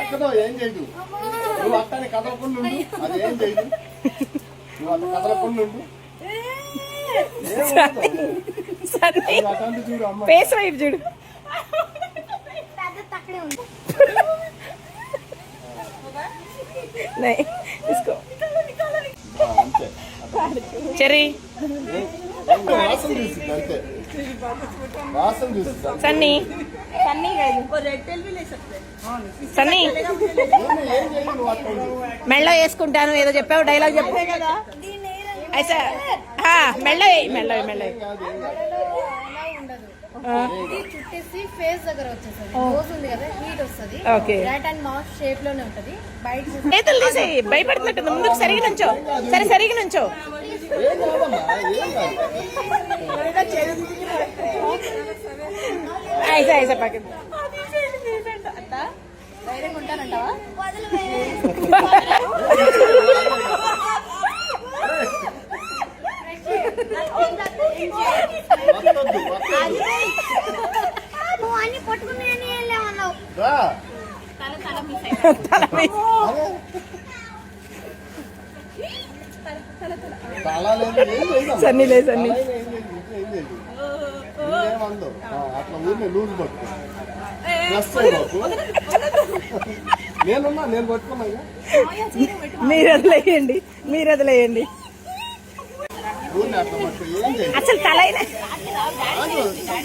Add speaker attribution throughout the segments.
Speaker 1: ఎక్కడో ఏం చేయదు, నువ్వు అట్టని కదలకుండా ఉండు, అది ఏం చేయదు, నువ్వు అట్ట కదలకుండా ఉండు. చూడు అమ్మ
Speaker 2: ఫేస్ వైపు చూడు.
Speaker 1: అంతే
Speaker 2: చెర్రీ
Speaker 1: వాసన చూస్తుంది, అంతే వాసన చూస్తుంది.
Speaker 2: సన్నీ సన్నీ
Speaker 1: ఏం చేయదు, నువ్వు అట్ట ఉండు.
Speaker 2: మెళ్ళో వేసుకుంటాను ఏదో చెప్పావు, డైలాగ్ చెప్పు. అయితే మెళ్ళో మెళ్ళో మెళ్ళో
Speaker 3: చుట్టేసి ఫేస్ దగ్గర వచ్చేసరికి నోస్ ఉంది కదా, హీట్ వస్తుంది. రైట్ అండ్ మౌత్ షేప్ లోనే ఉంటది. బయట
Speaker 2: చేతులు తీసేయి, భయపడుతున్నట్టు ముందుకు సరిగి నుంచో. సరే సరిగి నుంచో.
Speaker 1: ఏం కాదమ్మా, ఏం కాదు.
Speaker 2: ఐసా ఐసా ప్యాకెట్
Speaker 3: ధైర్యంగా ఉంటానంటావా?
Speaker 1: రా. తల లేదు, ఏం చేయదు.
Speaker 2: సన్నీ లేదు సన్నీ.
Speaker 1: ఏమందో అట్లా ఊరిని లూజ్ పట్టుకో, ప్లస్ అయిపోకు. నేనున్నా, నేను పట్టుకున్నా.
Speaker 2: మీరు వదిలేయండి, మీరు వదిలేయండి.
Speaker 1: ఊరిని అట్లా పట్టుకో, ఏం చేయదు.
Speaker 2: అసలు తల అయినా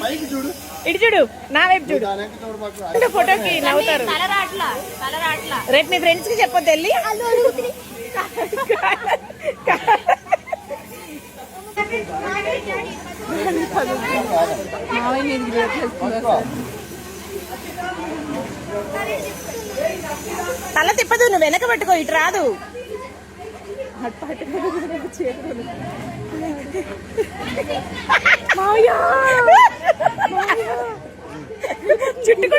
Speaker 1: పైకి చూడు,
Speaker 2: ఇటు చూడు, నా వైపు చూడు.
Speaker 1: దాని వెనక చూడు పట్టుకో.
Speaker 2: ఫోటోకి నవ్వుతారు. రేపు మీ ఫ్రెండ్స్ కి చెప్పొద్దు వెళ్ళి. తల తిప్పదు, నువ్వు వెనక పట్టుకో, ఇటు రాదు. చుట్టుకు